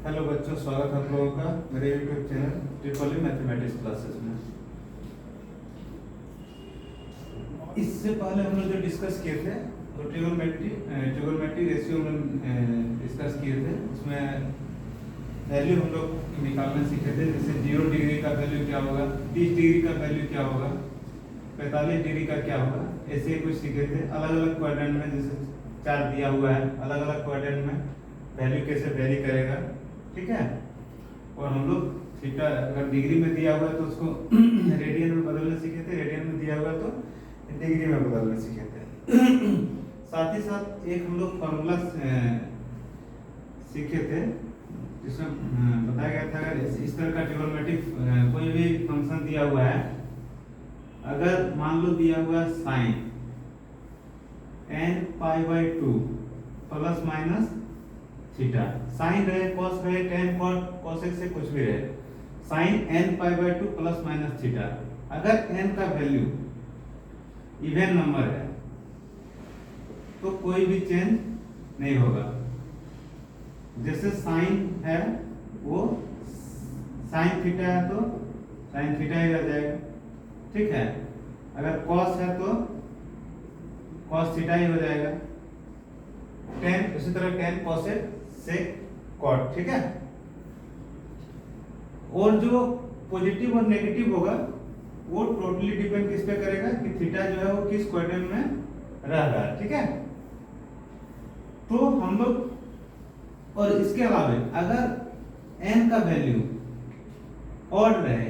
Hello बच्चों, स्वागत है आप लोगों का मेरे YouTube channel triple mathematics classes में। इससे पहले हम लोग जो डिस्कस किए थे वो ट्रिगोनोमेट्री रेशियो में डिस्कस किए थे। उसमें वैल्यू हम लोग निकालना सीखे थे, जैसे 0 डिग्री का वैल्यू क्या होगा, 30 डिग्री का वैल्यू क्या होगा, 45 डिग्री का क्या होगा, ऐसे कुछ सीखे थे। अलग अलग क्वाड्रेंट में जैसे चार्ट दिया हुआ है, अलग अलग क्वाड्रेंट में वैल्यू कैसे वेरी करेगा, ठीक है। और हम लोग थीटा अगर डिग्री में दिया हुआ है तो उसको रेडियन में बदलना सीखे थे, रेडियन में दिया हुआ है तो डिग्री में बदलना सीखे थे। साथ ही साथ एक हम लोग फॉर्मूला सीखे थे जिसमें बताया गया था अगर इस तरह का ट्रिगोनोमेट्रिक कोई भी फंक्शन दिया हुआ है, अगर मान लो दिया हुआ sine n π/2 plus minus theta, sine रहे कॉस रहे टेन कॉट कोसेक से कुछ भी रहे, sine n π/2 plus minus theta, अगर n का वैल्यू इवन नंबर है तो कोई भी चेंज नहीं होगा। जैसे साइन है वो साइन थीटा है तो साइन थीटा ही रह जाएगा, ठीक है। अगर कॉस है तो कॉस थीटा ही हो जाएगा। टेन इसी तरह टेन कॉसेक सेक कॉट, ठीक है। और जो पॉजिटिव और नेगेटिव होगा वो टोटली डिपेंड किस पे करेगा कि थीटा जो है वो किस क्वाड्रेंट में रह रहा है, ठीक है। तो हम लोग और इसके अलावा अगर n का वैल्यू ऑड रहे,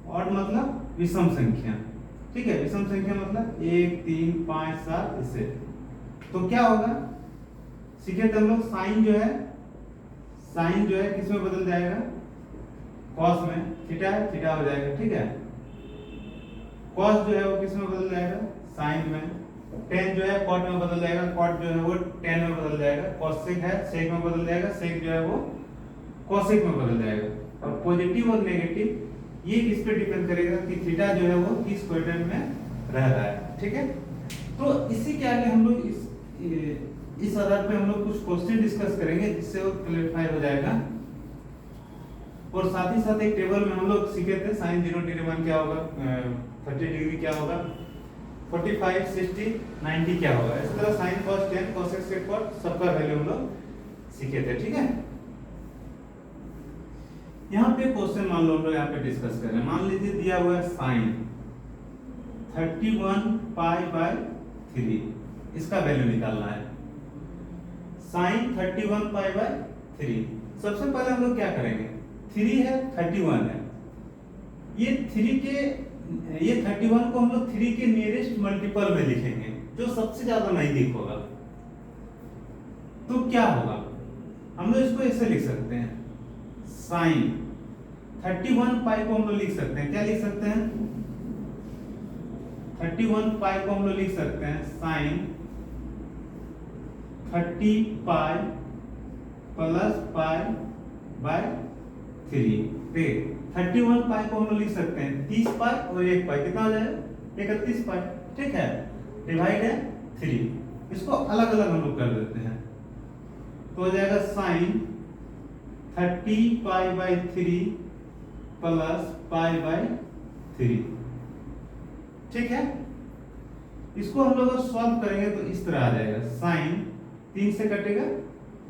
ऑड मतलब विषम संख्या, ठीक है। विषम संख्या मतलब 1 3 5 7 इससे, तो क्या होगा सीखे थे हम लोग, साइन जो है किस में बदल जाएगा, कॉस में, थीटा है थीटा हो जाएगा, ठीक है। कॉस जो है वो किस में बदल जाएगा, साइन में। टेन जो है कॉट में बदल जाएगा, कॉट जो है वो टेन में बदल जाएगा। कॉसेक है सेक में बदल जाएगा, सेक जो है वो कॉसेक में बदल जाएगा। और पॉजिटिव और नेगेटिव ये किस पे डिपेंड करेगा कि थीटा जो है वो किस क्वाड्रेंट में रह रहा है, ठीक है। तो इसी के आगे हम लोग इस आधार पे हम लोग कुछ क्वेश्चन डिस्कस करेंगे जिससे वो क्लैरिफाई हो जाएगा। और साथ ही साथ एक टेबल में हम लोग सीखे थे साइन 0 डिग्री 1 क्या होगा, 30 डिग्री क्या होगा, 45 60 90 क्या होगा। इस तरह sine cos tan cosec sec cot सबका वैल्यू हम लोग सीखे थे, ठीक है। यहाँ पे क्वेश्चन मान लो हम लोग यहाँ पे डिस्कस कर रहे हैं। मान लीजिए दिया हुआ है साइन 31 π/3, इसका वैल्यू निकालना है। साइन 31 π/3, सबसे पहले हम लोग क्या करेंगे, 3 है 31 है, ये 31 को हम लोग 3 के नियरेस्ट मल्टीपल में लिखेंगे जो सबसे ज्यादा नजदीक होगा। तो क्या होगा, हम लोग इसको ऐसे लिख सकते हैं, साइन 31 पाई को हम लोग लिख सकते हैं, क्या लिख सकते हैं, 31 पाई को हम लोग लिख सकते हैं साइन 30 पाई प्लस π/3। ठीक, 31 पाई को हम लोग लिख सकते हैं 30 पाई और 1 पाई, कितना हो जाएगा 31 पाई, ठीक है। डिवाइड है 3, इसको अलग अलग हम लोग कर देते हैं तो हो जाएगा साइन 30 π/3 प्लस π/3, ठीक है। इसको हम लोग सॉल्व करेंगे तो इस तरह आ जाएगा, साइन 3 से कटेगा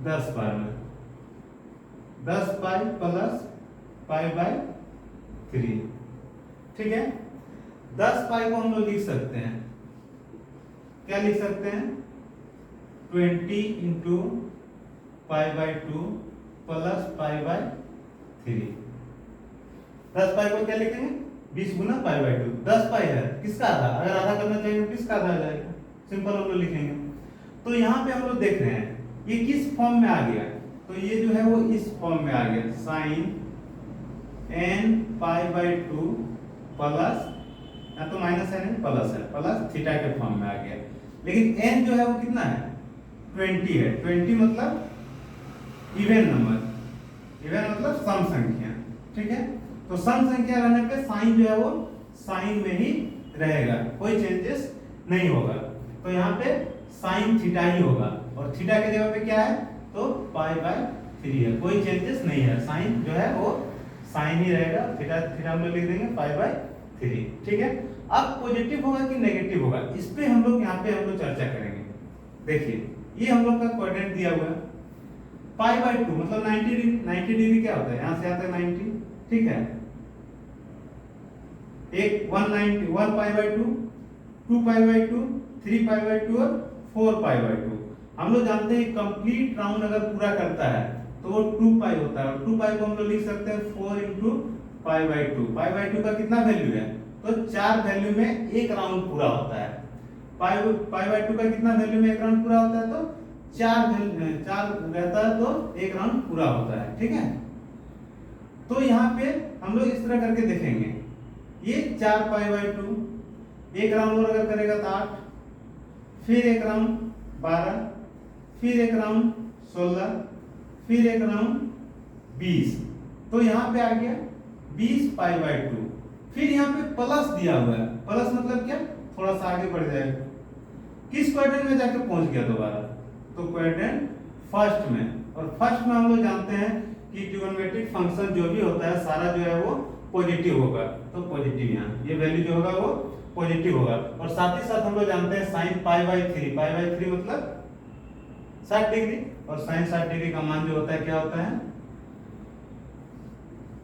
10 बार में, 10 पाई प्लस π/3, ठीक है। 10 पाई को हम लोग लिख सकते हैं, क्या लिख सकते हैं, 20 इंटू π/2 प्लस π/3। 10 पाई को क्या लिखेंगे, 20 गुना π/2। 10 पाई है किसका आधा, अगर आधा करना चाहिए तो किसका आधा आ जाएगा, सिंपल हम लोग लिखेंगे। तो यहाँ पे हम लोग देख रहे हैं ये किस फॉर्म में आ गया, तो ये जो है वो इस फॉर्म में आ गया, साइन n π/2 प्लस, या तो माइनस है नहीं प्लस है, प्लस थीटा के फॉर्म में आ गया। लेकिन n जो है वो कितना है, 20 है। 20 मतलब इवन नंबर, इवन मतलब सम संख्या, ठीक है। तो सम संख्या रहने पे साइन जो है वो साइन में ही रहेगा, कोई चेंजेस नहीं होगा। तो यहाँ पे साइन थीटा ही होगा और थीटा के जगह पे क्या है तो π/3 3 है, कोई चेंजेस नहीं है, साइन जो है वो साइन ही रहेगा, थीटा थीटा हम लोग लिख देंगे पाई बाय 3, ठीक है। अब पॉजिटिव होगा कि नेगेटिव होगा, इस पे हम लोग यहाँ पे हम लोग चर्चा करेंगे। देखिए ये हम लोग का कोऑर्डिनेट दिया हुआ है पाई बाय 2 मतलब 90 डिग्री, 90 डिग्री क्या होता है, यहाँ से यहाँ तक 90, ठीक है। एक 190 1 pi by 2, 2 pi by 2, 3 pi by 2 और 4 पाई बाय 2। हम लोग जानते हैं कंप्लीट राउंड अगर पूरा करता है तो वो 2 पाई होता है, और 2 पाई को हम लोग लिख सकते हैं 4 into pi by 2। Pi by 2 का कितना वैल्यू है, तो 4 वैल्यू में एक राउंड पूरा होता है। पाई बाय 2 का कितना वैल्यू में एक राउंड पूरा होता है, तो 4 रहता है तो एक राउंड पूरा होता है, ठीक है। तो यहाँ पे हम लोग इस तरह करके देखेंगे, ये 4 पाई बाय 2, एक राउंड और अगर करेगा तो 8, फिर एक राउंड 12, फिर एक राउंड 16, फिर एक राउंड 20, तो यहाँ पे आ गया 20 पाई बाय 2। फिर यहाँ पे प्लस दिया हुआ है, प्लस मतलब क्या, थोड़ा सा आगे बढ़ जाएगा, किस क्वाड्रेंट में जाके पहुंच गया दोबारा, तो क्वाड्रेंट फर्स्ट में। और फर्स्ट में हम लोग जानते हैं कि ट्रिग्नोमेट्रिक फंक्शन जो भी होता है सारा जो है वो पॉजिटिव होगा, तो पॉजिटिव यहाँ ये वैल्यू जो होगा वो पॉजिटिव होगा। और साथ ही साथ हम लोग जानते हैं sine pi by 3, pi by 3 मतलब 60 डिग्री, और साइन 60 डिग्री का मान जो होता है क्या होता है,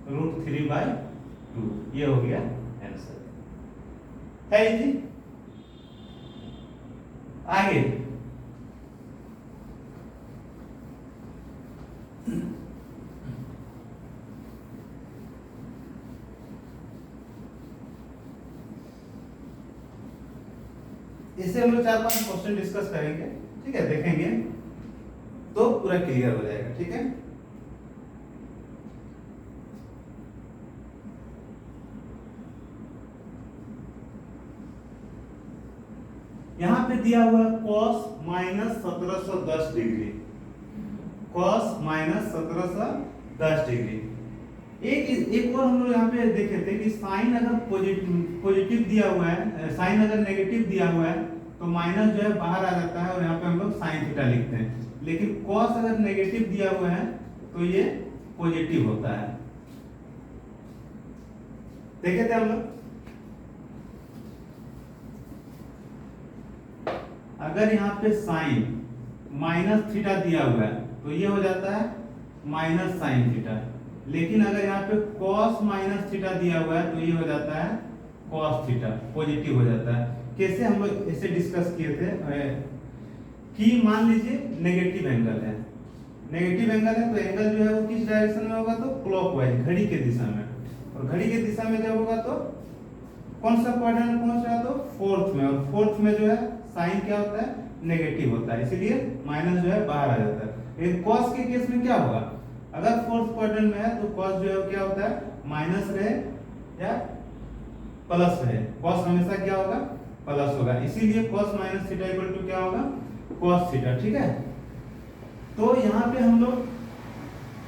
√3/2। ये हो गया आंसर, है जी। आगे इससे हम लोग 4-5 क्वेश्चन डिस्कस करेंगे, ठीक है, देखेंगे तो पूरा क्लियर हो जाएगा, ठीक है। यहां पे दिया हुआ cos -1710 डिग्री, cos -1710 डिग्री। एक और हम लोग यहाँ पे देखे थे कि साइन अगर पॉजिटिव दिया हुआ है, साइन अगर नेगेटिव दिया हुआ है तो माइनस जो है बाहर आ जाता है और यहाँ पे हम लोग साइन थीटा लिखते हैं, लेकिन cos अगर नेगेटिव दिया हुआ है तो ये पॉजिटिव होता है, देखे थे हम लोग। अगर यहाँ पे साइन माइनस थीटा दिया हुआ है तो ये हो जाता है माइनस साइन थीटा, लेकिन अगर यहाँ पे cos माइनस थीटा दिया हुआ है तो ये हो जाता है cos थीटा, पॉजिटिव हो जाता है। कैसे हम लोग इसे डिस्कस किए थे कि मान लीजिए नेगेटिव एंगल है, नेगेटिव एंगल है तो एंगल जो है वो किस डायरेक्शन में होगा, तो क्लॉकवाइज, घड़ी के दिशा में, और घड़ी के दिशा में जब होगा तो कौन सा क्वाड्रेंट में पहुंच रहा है, तो फोर्थ में, और फोर्थ में जो है साइन क्या होता है, नेगेटिव होता है, इसीलिए माइनस जो है बाहर आ जाता है। लेकिन cos के केस में क्या होगा, अगर फोर्थ क्वाड्रेंट में है तो cos जो है क्या होता है, माइनस रहे या प्लस रहे, cos हमेशा क्या होगा, प्लस होगा, इसीलिए cos minus theta equal to क्या होगा, cos थीटा, ठीक है। तो यहाँ पे हम लोग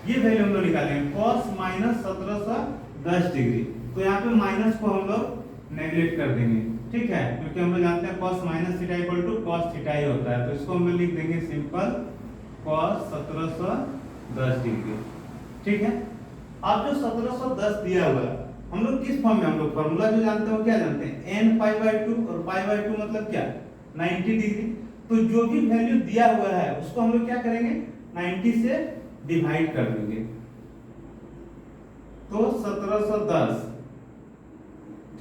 ये वैल्यू हम लोग निकालेंगे cos -1710 डिग्री, तो यहाँ पे माइनस को हम लोग नेगलेक्ट कर देंगे, ठीक है, क्योंकि हम लोग जानते हैं cos minus theta equal to cos theta ही होता है, तो इसको हम लोग लिख देंगे सिंपल cos 1710 डिग्री, ठीक है। अब जो 1710 दिया हुआ है हम लोग किस फॉर्म में, हम लोग फार्मूला जो जानते हैं क्या जानते हैं, n पाई बाय 2, और पाई बाय 2 मतलब क्या, 90 डिग्री। तो जो भी वैल्यू दिया हुआ है उसको हम लोग क्या करेंगे, 90 से डिवाइड कर देंगे, तो 1710,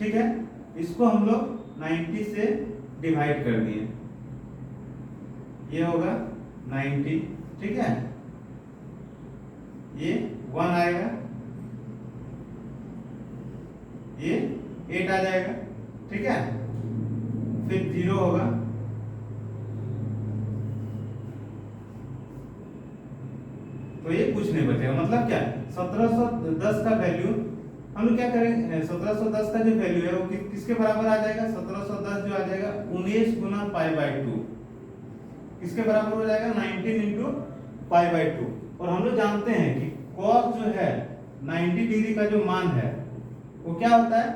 ठीक है, इसको हम लोग 90 से डिवाइड कर दिए, ये होगा 90, ठीक है, ये 1 आएगा, ये 8 आ जाएगा, ठीक है, फिर 0 होगा, तो ये कुछ नहीं बचेगा, मतलब क्या 1710 का वैल्यू हम लोग क्या करेंगे, 1710 का जो वैल्यू है वो किसके बराबर आ जाएगा, 1710 जो आ जाएगा 19 गुना पाई बाय 2, किसके बराबर हो जाएगा, 19 इंटू पाई बाय 2। और हम लोग जानते हैं कि cos जो है 90 डिग्री का जो मान है वो क्या होता है,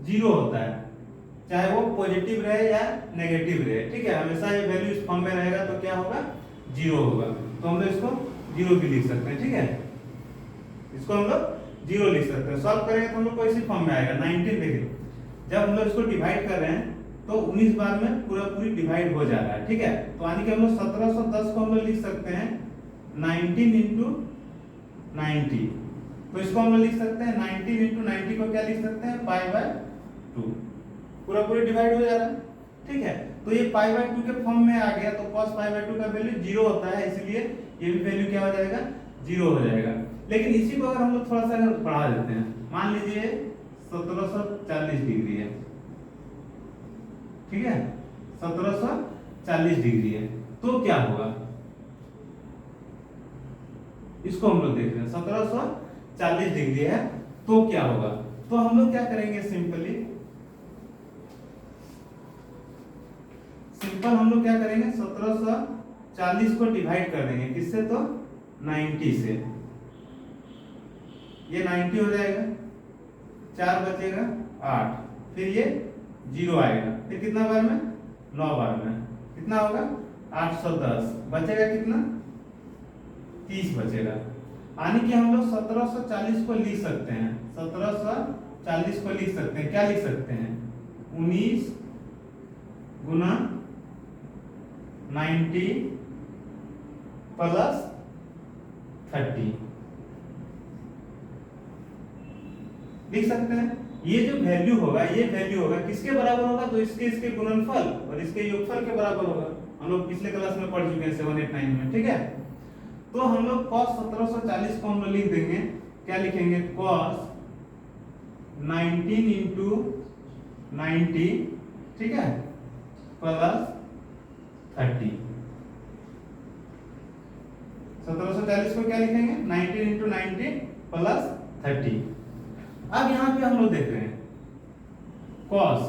0 होता है, चाहे वो पॉजिटिव रहे या नेगेटिव रहे, ठीक है, हमेशा ये वैल्यू इस फॉर्म में रहेगा तो क्या होगा, 0 होगा, तो हम लोग इसको जीरो भी लिख सकते हैं, ठीक है। इसको हम लोग जीरो लिख सकते हैं। सॉल्व करेंगे तो हम लोग को इसी फॉर्म में आएगा 19। देखिए जब हम लोग इसको डिवाइड कर रहे हैं तो 19 बार में पूरा पूरी डिवाइड हो जा रहा है, ठीक है। तो यानी कि हम लोग 1710 को हम लोग लिख सकते हैं 19 इंटू 90। तो इसको हम लोग लिख सकते हैं 19 इंटू 90 को क्या लिख सकते हैं पाई बाय 2। पूरा पूरी डिवाइड हो जा रहा है, ठीक है। तो ये पाई बाय 2 के फॉर्म में आ गया। तो cos पाई बाय 2 का वैल्यू 0 होता है, इसलिए ये भी वैल्यू क्या हो जाएगा 0 हो जाएगा। लेकिन इसी को अगर हम लोग थोड़ा सा अगर बढ़ा देते हैं, मान लीजिए 1740 डिग्री है, ठीक है, 1740 डिग्री है, तो क्या होगा इसको हम लोग देख रहे हैं। 1740 डिग्री है तो क्या होगा, तो हम लोग क्या करेंगे सिंपल हम लोग क्या करेंगे 1740 को डिवाइड कर देंगे किससे, तो 90 से। ये 90 हो जाएगा, 4 बचेगा 8, फिर ये 0 आएगा, फिर कितना बार में 9 बार में, कितना होगा 810, बचेगा कितना 30 बचेगा। यानी कि हम लोग 1740 को लिख सकते हैं, 1740 को लिख सकते हैं, क्या लिख सकते हैं 19 गुना 90 प्लस 30 लिख सकते हैं। ये जो वैल्यू होगा, ये वैल्यू होगा किसके बराबर होगा, तो इसके गुणनफल और इसके योगफल के बराबर होगा। हम लोग पिछले क्लास में पढ़ चुके हैं 7, 8, 9 में, ठीक है। तो हम लोग cos 1740 को हम लोग लिख देंगे, क्या लिखेंगे cos 19 इंटू 90, ठीक है, प्लस 30। 1740 को क्या लिखेंगे 19 इंटू 90 प्लस 30। अब यहाँ पे हम लोग देख रहे हैं cos,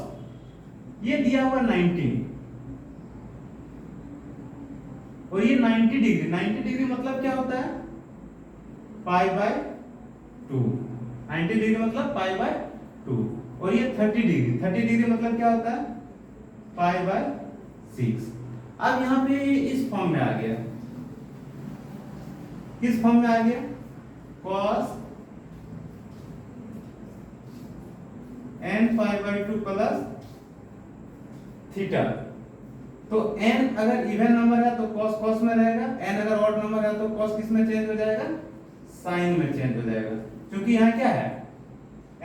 ये दिया हुआ 19 और ये 90 डिग्री। 90 डिग्री मतलब क्या होता है पाई बाय 2। 90 डिग्री मतलब पाई बाय 2। और ये 30 डिग्री, 30 डिग्री मतलब क्या होता है पाई बाय 6। अब यहाँ पे इस फॉर्म में आ गया, किस फॉर्म में आ गया cos n pi by 2 plus theta. तो n अगर इवन नंबर है तो cos cos में रहेगा, n अगर ऑड नंबर है तो cos किस में चेंज हो जाएगा साइन में चेंज हो जाएगा। क्योंकि यहाँ क्या है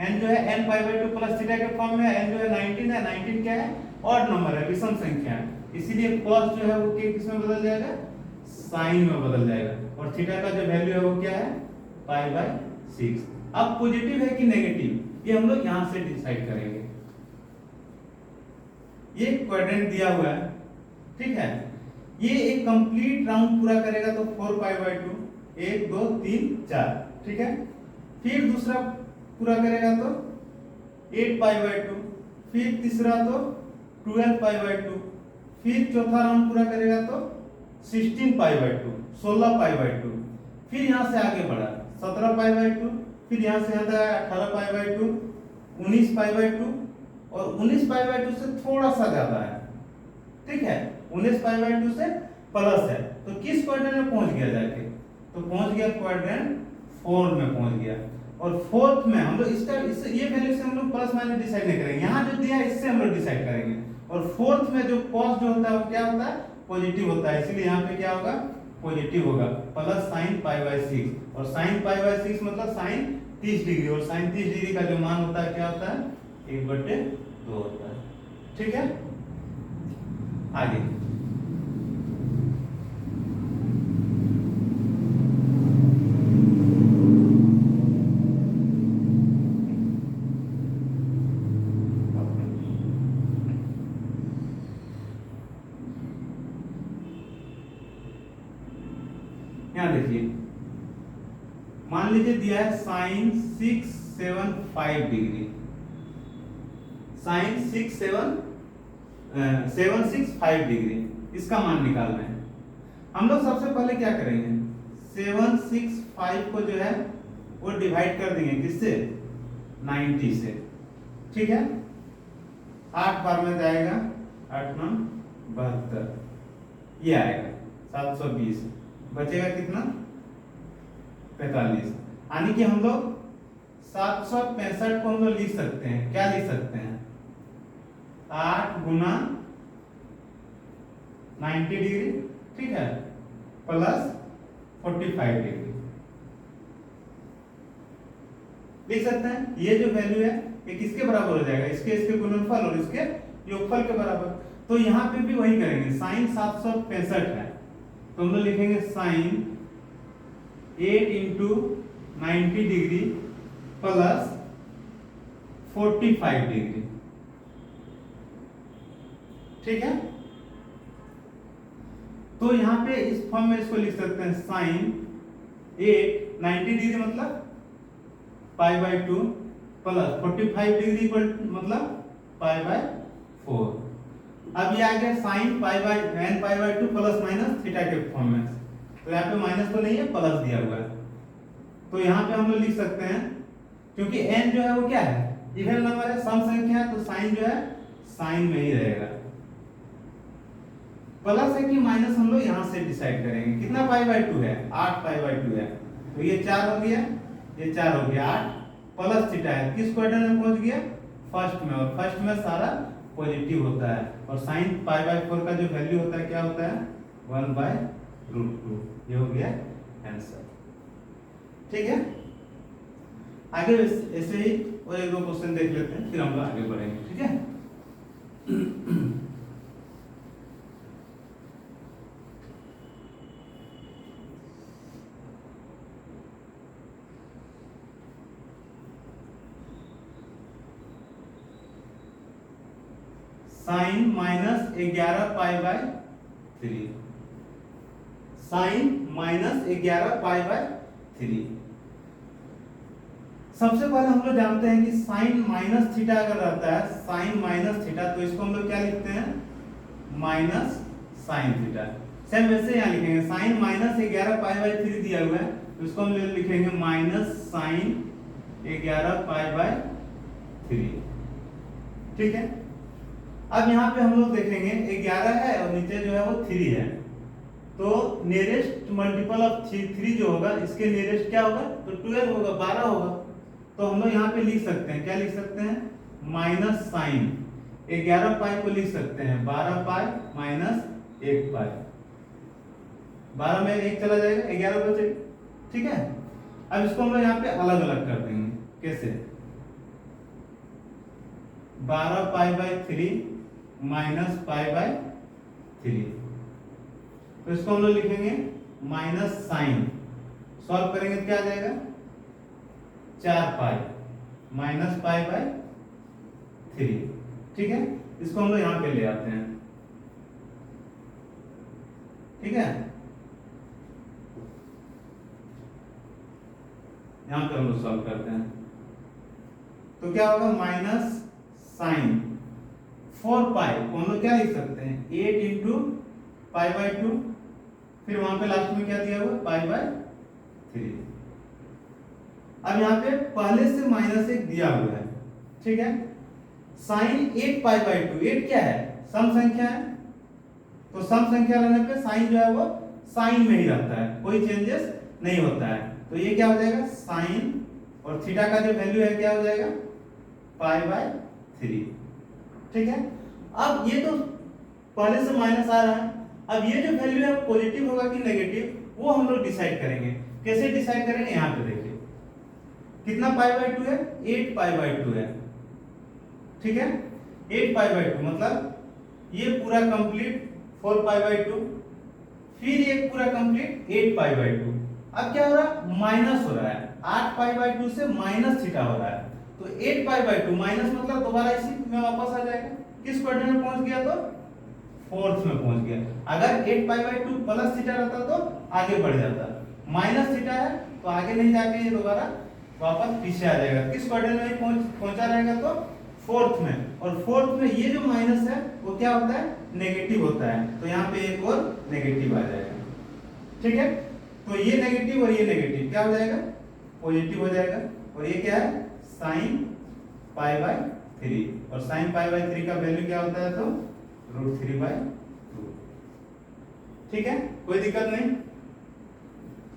n जो है n pi by 2 plus theta के फॉर्म में है, n जो है 19 है, 19 क्या है ऑड नंबर है, विषम संख्या है, इसीलिए cos जो है वो किस में बदल जाएगा साइन में बदल जाएगा। और थीटा का जो वैल्यू है वो क्या है पाई बाय 6। अब पॉजिटिव है कि नेगेटिव ये हम लोग यहां से डिसाइड करेंगे। ये क्वाड्रेंट दिया हुआ है, ठीक है, ये एक कंप्लीट राउंड पूरा करेगा तो 4 पाई बाय 2, 1 2 3 4, ठीक है। फिर दूसरा पूरा करेगा तो 8 पाई बाय 2, फिर तीसरा तो 12 पाई बाय 2, फिर चौथा राउंड पूरा करेगा तो 16 पाई बाय 2, 16 पाई बाय 2, फिर यहां से आगे बढ़ा 17 पाई बाय 2, फिर यहां से यहां तक 18 पाई बाय 2, 19 पाई बाय 2 और 19 पाई बाय 2 से थोड़ा सा ज्यादा है, ठीक है, 19 पाई बाय 2 से प्लस है। तो किस क्वाड्रेंट में पहुंच गया जाके, तो पहुंच गया क्वाड्रेंट 4 में पहुंच गया। और फोर्थ में हम लोग इससे ये वैल्यू से हम लोग प्लस माइनस डिसाइड नहीं करेंगे, यहाँ जो दिया है इससे हम लोग डिसाइड करेंगे। और फोर्थ में जो cos जो होता है वो क्या होता है पॉजिटिव होता है, इसलिए यहाँ पे क्या होगा पॉजिटिव होगा, प्लस साइन पाई बाय 6। और साइन पाई बाय 6 मतलब साइन 30 डिग्री, और साइन 30 डिग्री का जो मान होता है क्या होता है 1/2 होता है, ठीक है। आगे यहाँ देखिए, मान लीजिए दिया है साइन 675 डिग्री, साइन 765 डिग्री, इसका मान निकालना है। हम लोग सबसे पहले क्या करेंगे 765 को जो है वो डिवाइड कर देंगे किससे 90 से, ठीक है। 8 बार में जाएगा 8 9 72, ये आएगा 720, बचेगा कितना 45, यानी कि हम लोग 765 को हम लोग लिख सकते हैं, क्या लिख सकते हैं, 8 गुना 90 डिग्री, ठीक है, प्लस 45 डिग्री लिख सकते हैं। ये जो वैल्यू है ये किसके बराबर हो जाएगा, इसके गुणनफल और इसके योगफल के बराबर। तो यहाँ पे भी वही करेंगे, साइन 765 है तो हम लोग लिखेंगे sine 8 into 90 degree plus 45 degree, ठीक है। तो यहाँ पे इस फॉर्म में इसको लिख सकते हैं, साइन 8 90 डिग्री मतलब पाई बाई 2 प्लस 45 डिग्री मतलब पाई बाई 4। अब ये आ गया sign pi by n pi by 2 plus minus theta के फॉर्म में। तो यहाँ पे माइनस तो नहीं है, प्लस दिया हुआ है, तो यहाँ पे हम लोग लिख सकते हैं, क्योंकि n जो है वो क्या है, इवन नंबर है, सम संख्या है, तो साइन जो है साइन में ही रहेगा। प्लस है कि माइनस हम लोग यहाँ से डिसाइड करेंगे, कितना पाई बाई 2 है, 8 पाई बाई 2 है, तो ये 4 हो गया, ये 4 हो गया, 8 प्लस थीटा है, किस क्वाड्रेंट में पहुंच गया, फर्स्ट में, और फर्स्ट में सारा पॉजिटिव होता है, और साइन पाई बाई 4 का जो वैल्यू होता है क्या होता है, 1/√2। ये हो गया आंसर, ठीक है। आगे ऐसे ही और एक दो क्वेश्चन देख लेते हैं, फिर हम लोग आगे बढ़ेंगे, ठीक है। Sine minus 11 pi by 3, sine minus 11 pi by 3। सबसे पहले हम लोग जानते हैं कि साइन माइनस थीटा अगर रहता है, साइन माइनस थीटा, तो इसको हम लोग क्या लिखते हैं, माइनस साइन थीटा। सेम वैसे यहाँ लिखेंगे, साइन माइनस 11 पाई बाई 3 दिया हुआ है, तो इसको हम लोग लिखेंगे माइनस साइन 11 पाई बाई 3, ठीक है। अब यहाँ पे हम लोग देखेंगे 11 है और नीचे जो है वो 3 है, तो नियरेस्ट मल्टीपल ऑफ 3 जो होगा, इसके नियरेस्ट क्या होगा, तो 12 होगा, 12 होगा। तो हम लोग यहाँ पे लिख सकते हैं, क्या लिख सकते हैं, माइनस साइन 11 पाई को लिख सकते हैं 12 पाई माइनस 1 पाई, 12 में 1 चला जाएगा, 11 बचे, ठीक है। अब इसको हम लोग यहाँ पे अलग अलग कर देंगे, कैसे, 12 पाई बाई 3 माइनस पाई बाई 3, तो इसको हम लोग लिखेंगे माइनस साइन, सॉल्व करेंगे तो क्या आ जाएगा, 4 पाई माइनस पाई बाई 3, ठीक है। इसको हम लोग यहाँ पे ले आते हैं, ठीक है, यहाँ पे हम लोग सॉल्व करते हैं, तो क्या होगा, माइनस साइन 4 पाई को हम लोग क्या लिख सकते हैं, 8 इंटू पाई बाई 2, फिर वहां पे लास्ट में क्या दिया हुआ, पाई बाई 3। अब यहाँ पे पहले से माइनस 1 दिया हुआ है, ठीक है। साइन 8 पाई बाई 2, 8 क्या है, सम संख्या है, तो सम संख्या रहने पे साइन जो है वो साइन में ही रहता है, कोई चेंजेस नहीं होता है, तो ये क्या हो जाएगा, साइन और थीटा का जो वैल्यू है क्या हो जाएगा, पाई बाई 3, ठीक है। अब ये तो पहले से माइनस आ रहा है, अब ये जो वैल्यू है पॉजिटिव होगा कि नेगेटिव, वो हम लोग डिसाइड करेंगे। कैसे डिसाइड करेंगे, यहाँ पे देखिए कितना पाई बाई 2 है, 8 पाई बाई 2 है, ठीक है। 8 पाई बाई 2 मतलब ये पूरा कंप्लीट 4 पाई बाई 2, फिर ये पूरा कंप्लीट 8 पाई बाई 2। अब क्या हो रहा है, माइनस हो रहा है, 8 पाई बाई 2 से माइनस थीटा हो रहा है, तो 8 पाई बाई 2 माइनस मतलब दोबारा इसी में वापस आ जाएगा, किस क्वाड्रेंट में पहुंच गया, तो फोर्थ में पहुंच गया। अगर 8 पाई बाई 2 प्लस थीटा रहता तो आगे बढ़ जाता, माइनस थीटा है तो आगे नहीं जाके ये दोबारा वापस पीछे आ जाएगा, किस क्वाड्रेंट में पहुंचा रहेगा, तो फोर्थ में, और फोर्थ में ये जो माइनस है वो क्या होता है, नेगेटिव होता है, तो यहाँ पे एक और नेगेटिव आ जाएगा, ठीक है। तो ये नेगेटिव और ये नेगेटिव क्या हो जाएगा, पॉजिटिव हो जाएगा, और ये क्या है, साइन पाई बाई 3, और साइन पाई बाई 3 का वैल्यू क्या होता है, तो √3/2, ठीक है, कोई दिक्कत नहीं।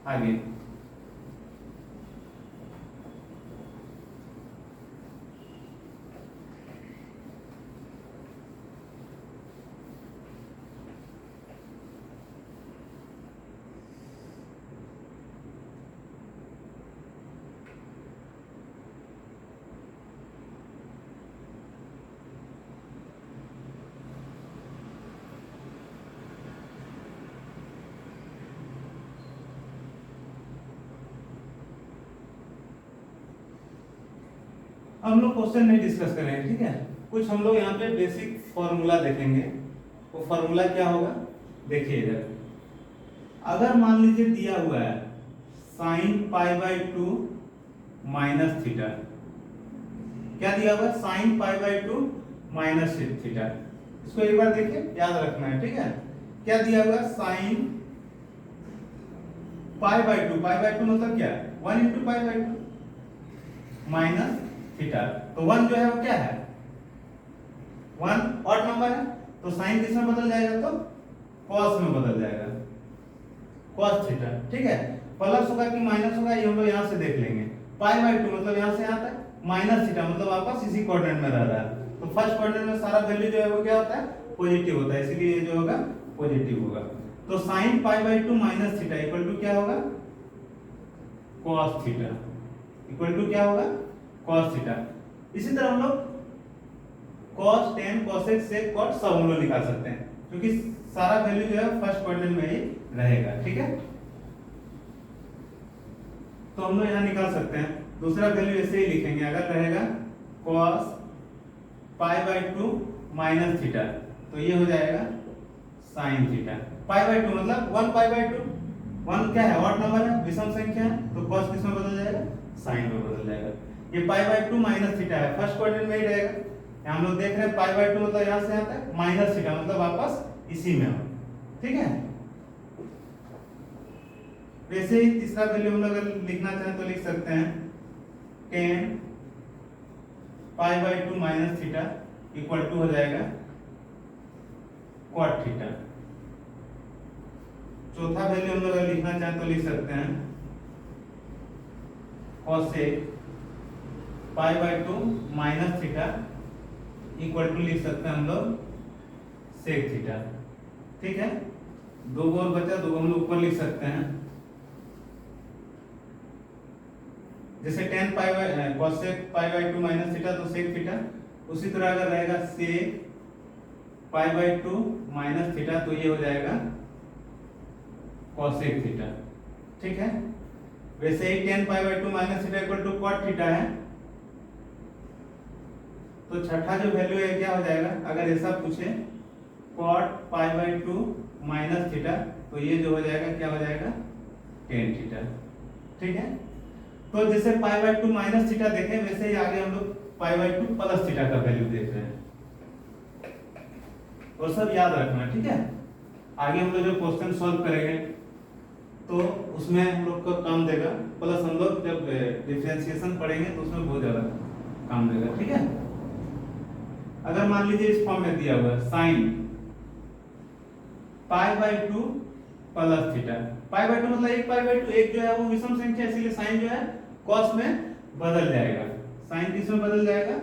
आगे हम लोग क्वेश्चन नहीं डिस्कस करेंगे, ठीक है। कुछ हम लोग यहाँ पे बेसिक फॉर्मूला देखेंगे। वो फॉर्मूला क्या होगा, देखिए इधर। अगर मान लीजिए दिया हुआ है sign pi by two minus theta, क्या दिया हुआ है, sign pi by two minus theta. इसको एक बार देखिए, याद रखना है, ठीक है। क्या दिया हुआ है, साइन पाई बाई टू मतलब क्या है, 1 into pi by two minus theta. तो 1 जो है वो क्या है, 1 ऑड नंबर है, तो साइन किस में बदल जाएगा, तो कॉस में बदल जाएगा, कॉस थीटा, ठीक है। प्लस होगा कि माइनस होगा, ये हम लोग यहाँ से देख लेंगे। पाई बाई टू मतलब यहाँ से यहाँ तक, माइनस थीटा मतलब वापस इसी क्वाड्रेंट में रह रहा है। तो फर्स्ट क्वाड्रेंट में सारा वैल्यू जो है वो क्या होता है, पॉजिटिव होता है, इसीलिए ये जो होगा पॉजिटिव होगा। तो sine pi by two minus theta equal to क्या होगा, कॉस थीटा, इक्वल टू क्या होगा, कॉस थीटा। इसी तरह हम लोग cos tan cosec sec cot सब हम लोग निकाल सकते हैं, क्योंकि सारा वैल्यू जो है फर्स्ट क्वाड्रेंट में ही रहेगा, ठीक है। तो हम लोग यहाँ निकाल सकते हैं। दूसरा वैल्यू ऐसे ही लिखेंगे, अगर रहेगा cos pi by two minus theta, तो ये हो जाएगा sine theta. Pi by to मतलब 1 पाई बाई टू, 1 क्या है, ऑड नंबर है, विषम संख्या है, तो cos किस में बदल जाएगा, साइन में बदल जाएगा। ये पाई बाई टू माइनस थीटा है, फर्स्ट क्वाड्रेंट में ही रहेगा। हम लोग देख रहे हैं पाई बाई टू मतलब यहाँ से यहाँ तक, माइनस थीटा मतलब वापस इसी में हो, ठीक है। वैसे ही तीसरा वैल्यू हम लोग अगर लिखना चाहें तो लिख सकते हैं tan pi by two minus theta equal to हो जाएगा cot थीटा। चौथा वैल्यू हम लोग अगर लिखना चाहें तो लिख सकते हैं cosec pi by two minus theta equal to लिख सकते हैं हम लोग सेक थीटा, ठीक है। दो और बचा, दो हम लोग ऊपर लिख सकते हैं, जैसे tan pi by cosec pi by two minus theta तो सेक थीटा। उसी तरह अगर रहेगा sec pi by two minus theta तो ये हो जाएगा cosec थीटा, ठीक है। वैसे ही tan pi by two minus theta equal to cot theta है। तो छठा जो वैल्यू है क्या हो जाएगा, अगर ऐसा पूछे cot pi by two minus theta तो ये जो हो जाएगा क्या हो जाएगा, tan थीटा, ठीक है। तो जैसे पाई बाई टू माइनस थीटा देखें, वैसे ही आगे हम लोग पाई बाई टू प्लस थीटा का वैल्यू देख रहे हैं, और सब याद रखना, ठीक है। आगे हम लोग जो क्वेश्चन सॉल्व करेंगे तो उसमें हम लोग को काम देगा, प्लस हम लोग जब डिफरेंशिएशन पढ़ेंगे तो उसमें बहुत ज्यादा काम देगा, ठीक है। अगर मान लीजिए इस फॉर्म में दिया हुआ है sign pi by two plus theta, pi by to मतलब 1 पाई बाई टू, एक जो है वो विषम संख्या, इसीलिए साइन जो है कॉस में बदल जाएगा, साइन किस में बदल जाएगा,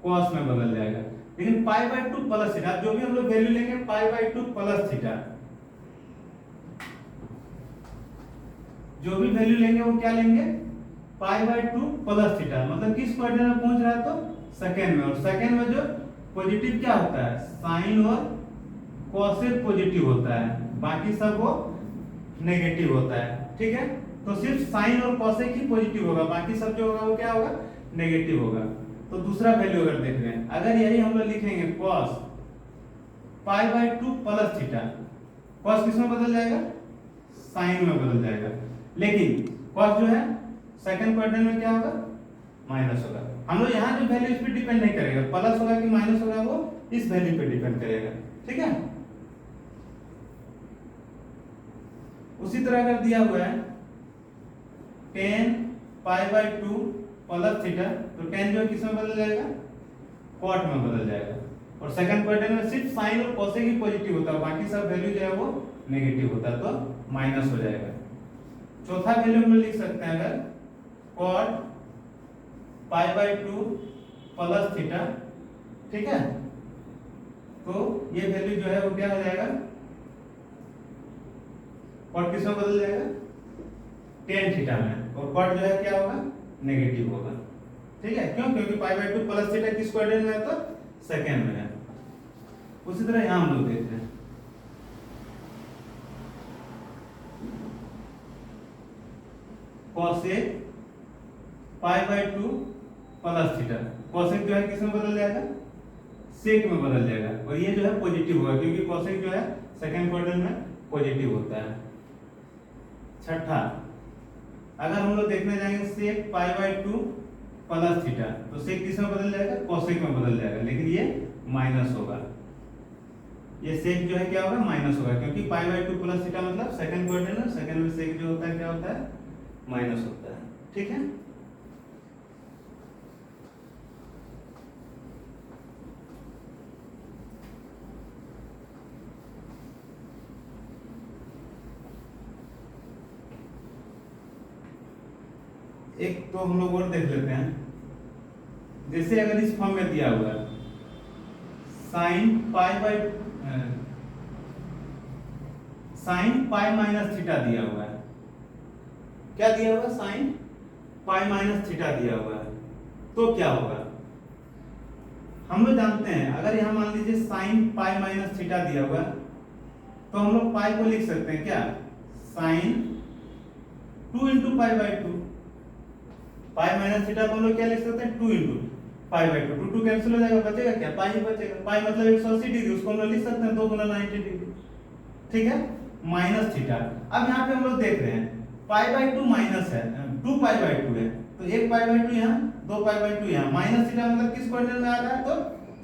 कॉस में बदल जाएगा। लेकिन पाई बाई टू प्लस थीटा, जो भी हम लोग वैल्यू लेंगे पाई बाई टू प्लस थीटा, जो भी वैल्यू लेंगे वो क्या लेंगे, पाई बाई टू प्लस थीटा, मतलब किस क्वाड्रेंट में पहुंच रहा है, तो सेकेंड में। और सेकेंड में जो पॉजिटिव क्या होता है, साइन और कॉसेक पॉजिटिव होता है, बाकी सब वो नेगेटिव होता है, ठीक है। तो सिर्फ साइन और कॉसेक ही पॉजिटिव होगा, बाकी सब जो होगा वो क्या होगा, नेगेटिव होगा। तो दूसरा वैल्यू अगर देख रहे हैं, अगर यही हम लोग लिखेंगे cos pi by two plus theta, cos किस में बदल जाएगा, साइन में बदल जाएगा। लेकिन cos जो है सेकंड क्वाड्रेंट में क्या होगा, माइनस होगा। हम लोग यहाँ जो वैल्यू इस पे डिपेंड नहीं करेगा, प्लस होगा कि माइनस होगा वो इस वैल्यू पे डिपेंड करेगा, ठीक है। उसी तरह अगर दिया हुआ है tan pi by two plus theta, तो tan जो है किस में बदल जाएगा, cot में बदल जाएगा। और सेकंड क्वाड्रेंट में सिर्फ साइन और cosec ही पॉजिटिव होता है, बाकी सब वैल्यू जो है वो नेगेटिव होता है, तो माइनस हो जाएगा। चौथा वैल्यू हम लिख सकते हैं अगर cot pi by two plus theta, ठीक है। तो ये वैल्यू जो है वो क्या हो जाएगा, cot किस में बदल जाएगा, tan थीटा में, और cot जो है क्या होगा, नेगेटिव होगा, ठीक है। क्यों, क्योंकि पाई बाई टू प्लस थीटा किस क्वाड्रेंट में है, तो सेकेंड में है। उसी तरह यहां हम लोग देखते हैं cosec pi by two plus theta, cosec जो है किस में बदल जाएगा, सेक में बदल जाएगा, और ये जो है पॉजिटिव होगा क्योंकि कोसेक जो है सेकंड क्वाड्रेंट में पॉजिटिव होता है। छठा, अगर हम लोग देखने जाएंगे सेक पाई बाय 2 प्लस थीटा, तो सेक किस में बदल जाएगा, कोसेक में बदल जाएगा, लेकिन ये माइनस होगा, ये सेक जो है क्या होगा, माइनस होगा, क्योंकि पाई बाय 2 प्लस थीटा मतलब सेकंड क्वाड्रेंट है, सेकंड में सेक जो होता है क्या होता है, माइनस होता है। ठीक है, एक तो हम लोग और देख लेते हैं, जैसे अगर इस फॉर्म में दिया हुआ है साइन पाई माइनस थीटा दिया हुआ है, क्या दिया हुआ है, साइन पाई माइनस थीटा दिया हुआ है, तो क्या होगा, हम लोग जानते हैं अगर यहां मान लीजिए साइन पाई माइनस थीटा दिया हुआ है, तो हम लोग पाई को लिख सकते हैं क्या, sine 2 into pi by 2, pi minus theta को हम लोग क्या लिख सकते हैं, 2 इंटू पाई बाई 2, 2 कैंसिल हो जाएगा, बचेगा क्या, पाई ही बचेगा, पाई मतलब 180 डिग्री, उसको हम लोग लिख सकते हैं 2 गुना 90 डिग्री। ठीक है, माइनस थीटा, अब यहाँ पे हम लोग देख रहे हैं पाई बाई 2 माइनस है, 2 पाई बाई 2 है, तो 1 पाई बाई 2 यहाँ, 2 पाई बाई 2 यहाँ, माइनस थीटा मतलब किस क्वाड्रेंट में आ रहा है, तो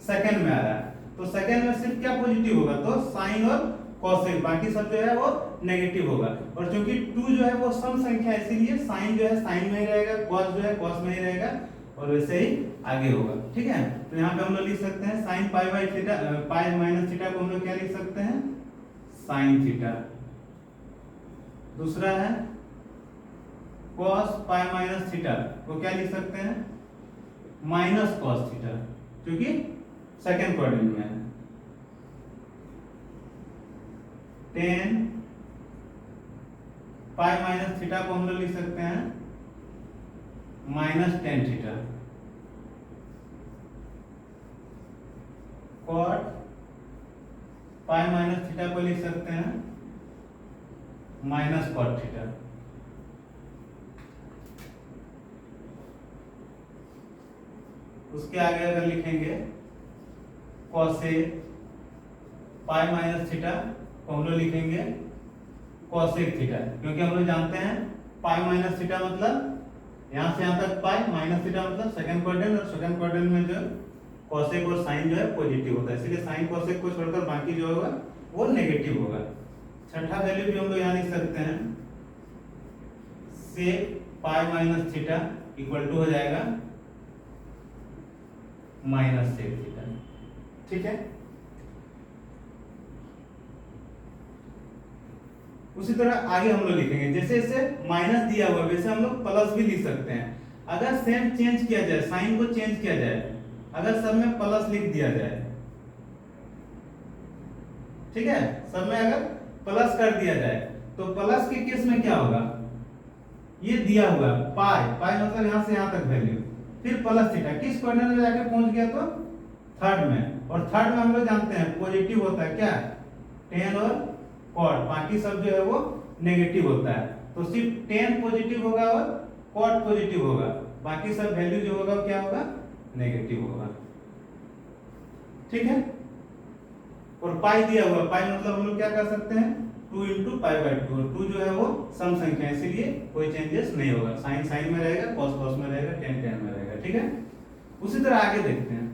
सेकंड में आ रहा है, तो सेकंड में सिर्फ क्या पॉजिटिव होगा, तो साइन और कोसेक, बाकी सब जो है वो नेगेटिव होगा, और क्योंकि 2 जो है वो सम संख्या है, इसीलिए साइन जो है साइन में ही रहेगा, कॉस जो है कॉस में ही रहेगा, और वैसे ही आगे होगा। ठीक है, तो यहाँ पे हम लोग लिख सकते हैं sign pi by theta, pi minus theta को हम लोग क्या लिख सकते हैं, साइन थीटा। दूसरा है cos पाई माइनस थीटा को क्या लिख सकते हैं, माइनस cos थीटा, क्योंकि सेकंड क्वाड्रेंट में है। tan पाई माइनस थीटा को हम लोग लिख सकते हैं माइनस tan थीटा। cot पाई माइनस थीटा को लिख सकते हैं माइनस cot थीटा। उसके आगे अगर लिखेंगे cosec पाई माइनस थीटा को हम लोग लिखेंगे cosec थीटा, क्योंकि हम लोग जानते हैं पाई माइनस थीटा मतलब यहां से यहां तक पाई, माइनस थीटा मतलब सेकंड क्वाड्रेंट, और सेकंड क्वाड्रेंट में जो cosec और sin जो है पॉजिटिव होता है, इसलिए sin cosec को छोड़कर बाकी जो होगा वो नेगेटिव होगा। छठा वैल्यू भी हम लोग यहाँ लिख सकते हैं sec pi minus theta equal to हो जाएगा माइनस sec थीटा। ठीक है, उसी तरह आगे हम लोग लिखेंगे, जैसे जैसे माइनस दिया हुआ वैसे हम लोग प्लस भी लिख सकते हैं। अगर सेम चेंज किया जाए, साइन को चेंज किया जाए, अगर सब में प्लस लिख दिया जाए, ठीक है, सब में अगर प्लस कर दिया जाए, तो प्लस के केस में क्या होगा, ये दिया हुआ पाई, पाई मतलब यहां से यहां तक वैल्यू, फिर प्लस थीटा, किस क्वाड्रेंट में जाके पहुंच गया, तो थर्ड में, और थर्ड में हम लोग जानते हैं पॉजिटिव होता है क्या, tan और cot, बाकी सब जो है वो नेगेटिव होता है, तो सिर्फ tan पॉजिटिव होगा और cot पॉजिटिव होगा, बाकी सब वैल्यू जो होगा क्या होगा, नेगेटिव होगा। ठीक है, और पाई दिया हुआ, पाई मतलब हम लोग क्या कर सकते हैं 2 इंटू पाई बाई 2, और 2 जो है वो सम संख्या है, इसीलिए कोई चेंजेस नहीं होगा, साइन साइन में रहेगा, कॉस कॉस में रहेगा, tan tan में रहेगा। ठीक है, उसी तरह आगे देखते हैं।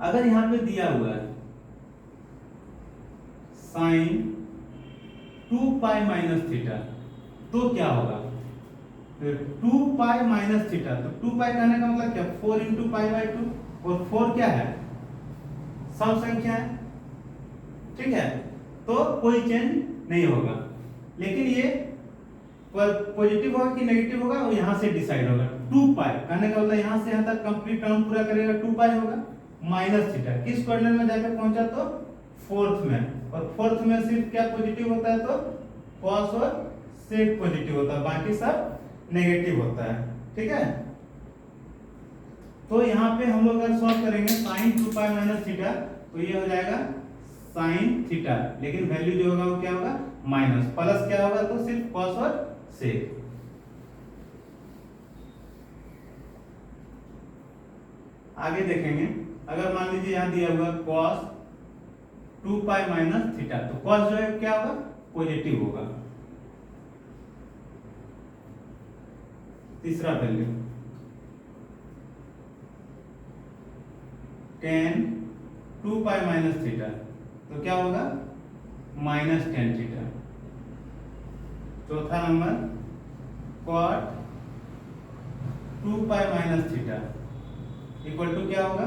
अगर यहां पे दिया हुआ है साइन 2 पाई माइनस थीटा, तो क्या होगा, 2 पाई माइनस थीटा, तो 2 पाई कहने का मतलब क्या, 4 इंटू पाई बाई 2, और 4 क्या है, सम संख्या है। ठीक है, तो कोई चेंज नहीं होगा, लेकिन ये पॉजिटिव होगा कि नेगेटिव होगा वो यहां से डिसाइड होगा। 2 पाई कहने का मतलब यहां से यहां तक कंप्लीट टर्म पूरा करेगा, 2 पाई होगा माइनस थीटा, किस क्वाड्रेंट में जाकर पहुंचा, तो फोर्थ में, और फोर्थ में सिर्फ क्या पॉजिटिव होता है, तो cos और sec पॉजिटिव होता है, बाकी सब नेगेटिव होता है। ठीक है, तो यहाँ पे हम लोग अगर सॉल्व करेंगे साइन 2 पाई माइनस थीटा, तो ये हो जाएगा साइन थीटा, लेकिन वैल्यू जो होगा वो क्या होगा माइनस, प्लस क्या होगा तो सिर्फ कॉस और सेक। आगे देखेंगे, अगर मान लीजिए यहाँ दिया हुआ कॉस 2 पाई माइनस थीटा, तो कॉस जो है क्या होगा पॉजिटिव होगा। तीसरा value tan 2 pi minus theta, तो क्या होगा माइनस टेन थीटा। चौथा number cot 2 pi minus theta equal to क्या होगा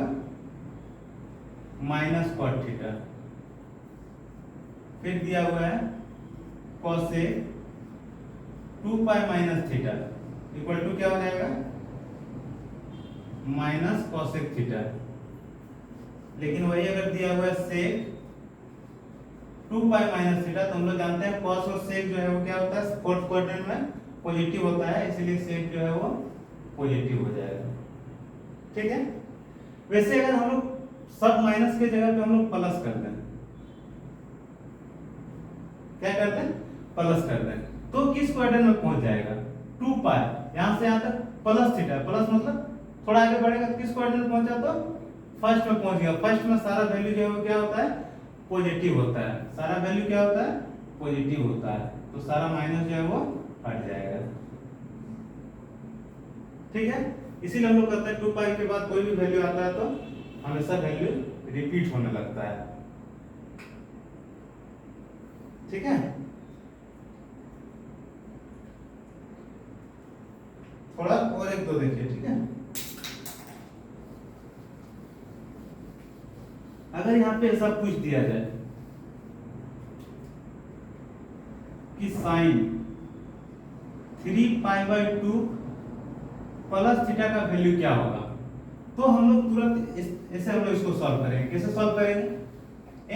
माइनस कॉट थीटा। फिर दिया हुआ है cosec 2 pi minus theta equal to क्या हो जाएगा माइनस cosec थीटा। लेकिन वही अगर दिया हुआ है sec 2 पाई माइनस थीटा, तो हम लोग जानते हैं cos और sec जो है वो क्या होता है फोर्थ क्वाड्रेंट में पॉजिटिव होता है, इसलिए sec जो है वो पॉजिटिव हो जाएगा। ठीक है, वैसे अगर हम लोग सब माइनस के जगह पे हम लोग प्लस करते हैं, क्या करते हैं प्लस करते हैं, तो किस क्वाड्रेंट में पहुंच जाएगा 2 पाई, यहां से यहां तक प्लस थीटा, प्लस मतलब थोड़ा आगे बढ़ेगा तो किस क्वाड्रेंट में पहुंचा तो फर्स्ट में पहुंच गया। फर्स्ट में सारा वैल्यू जो है वो क्या होता है पॉजिटिव होता है, सारा वैल्यू क्या होता है पॉजिटिव होता है, तो सारा माइनस जो है वो हट जाएगा। ठीक है, इसीलिए हम लोग कहते हैं 2 पाई के बाद कोई भी वैल्यू आता है तो हमेशा वैल्यू रिपीट होने लगता है। ठीक है, थोड़ा और एक दो देखिए। ठीक है, अगर यहाँ पे ऐसा पूछ दिया जाए कि sine 3 pi by 2 plus theta का वैल्यू क्या होगा, तो हम लोग तुरंत ऐसे हम लोग इसको सॉल्व करेंगे। कैसे सॉल्व करेंगे,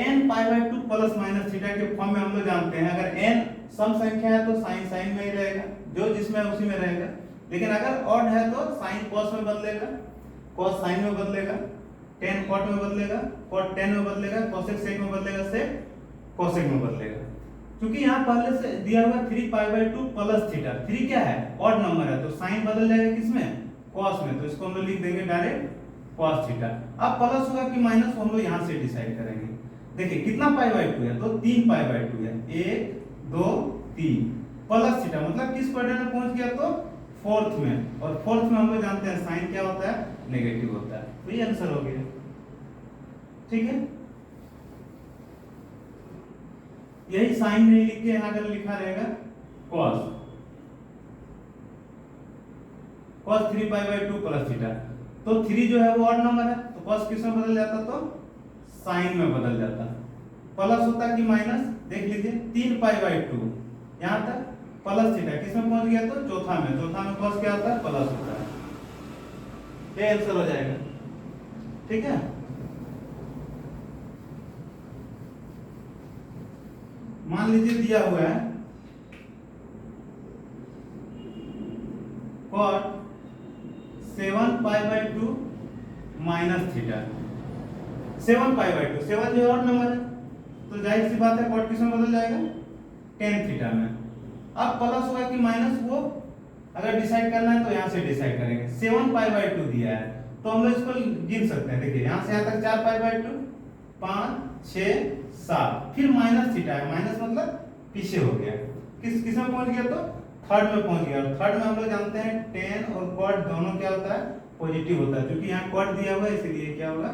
n pi by 2 plus minus theta के फॉर्म में हम लोग जानते हैं अगर n सम संख्या है तो साइन साइन में ही रहेगा, जो जिसमें है उसी में रहेगा। लेकिन अगर ऑड है तो साइन कॉस में बदलेगा, कॉस साइन में बदलेगा, टेन कॉट में बदलेगा, कॉट टेन में बदलेगा, कोसेक सेक में बदलेगा, सेक कोसेक में बदलेगा। क्योंकि यहाँ पहले से दिया हुआ 3 पाई बाई 2 प्लस थीटा, 3 क्या है ऑड नंबर है, तो साइन बदल जाएगा किसमें कॉस में, तो इसको हम लोग लिख देंगे डायरेक्ट कॉस थीटा। अब प्लस होगा कि माइनस हम लोग यहाँ से डिसाइड करेंगे। देखिए कितना पाई बाई 2 है, तो 3 पाई बाई 2 है, 1 2 3 प्लस थीटा मतलब किस क्वाड्रेंट में पहुंच गया तो फोर्थ में, और फोर्थ में हम लोग जानते हैं साइन क्या होता है नेगेटिव होता है, तो ये आंसर हो गया। ठीक है, यही साइन नहीं लिख के यहां अगर लिखा रहेगा cos 3 pi by 2 plus theta, तो 3 जो है वो ऑड नंबर है, तो cos किस में बदल जाता तो साइन में बदल जाता। प्लस होता कि माइनस, देख लीजिए 3 पाई बाई 2 यहां तक प्लस थीटा किस में पहुंच गया तो चौथा में, चौथा में cos क्या होता है प्लस होता है, ये आंसर हो जाएगा। ठीक है, मान लीजिए दिया हुआ है cot 7 pi by 2 minus theta, 7 pi by 2, 7 जो और नंबर है तो जाहिर सी बात है cot किस में बदल जाएगा tan थीटा में। अब प्लस होगा कि माइनस, वो अगर डिसाइड करना है तो यहाँ से डिसाइड करेंगे। 7 पाई बाई 2 दिया है तो हम लोग इसको गिन सकते हैं। देखिए यहाँ से यहाँ तक 4 पाई बाई 2 5 6 7, फिर माइनस थीटा है, माइनस मतलब पीछे हो गया, किस में पहुंच गया तो थर्ड में पहुंच गया। और थर्ड में हम लोग जानते हैं tan और cot दोनों क्या होता है पॉजिटिव होता है, क्योंकि यहाँ cot दिया हुआ है इसलिए क्या होगा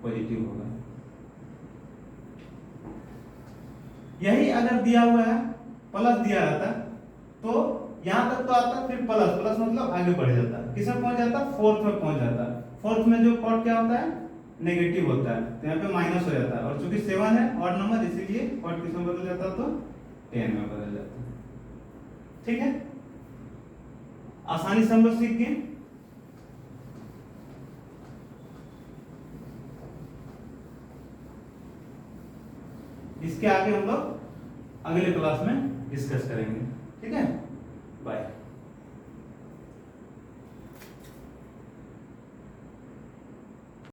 पॉजिटिव होगा। यही अगर दिया हुआ है प्लस दिया रहता तो यहां तक तो आता, फिर प्लस, प्लस मतलब आगे बढ़ जाता, किस में पहुंच जाता फोर्थ में पहुंच जाता। फोर्थ में जो cot क्या होता है नेगेटिव होता है, तो यहाँ पे माइनस हो जाता है, और चूंकि 7 है ऑड नंबर इसीलिए cot किस में बदल जाता तो 10 में बदल जाता। ठीक है, आसानी से हम लोग सीख गए। इसके आगे हम लोग अगले क्लास में डिस्कस करेंगे। ठीक है।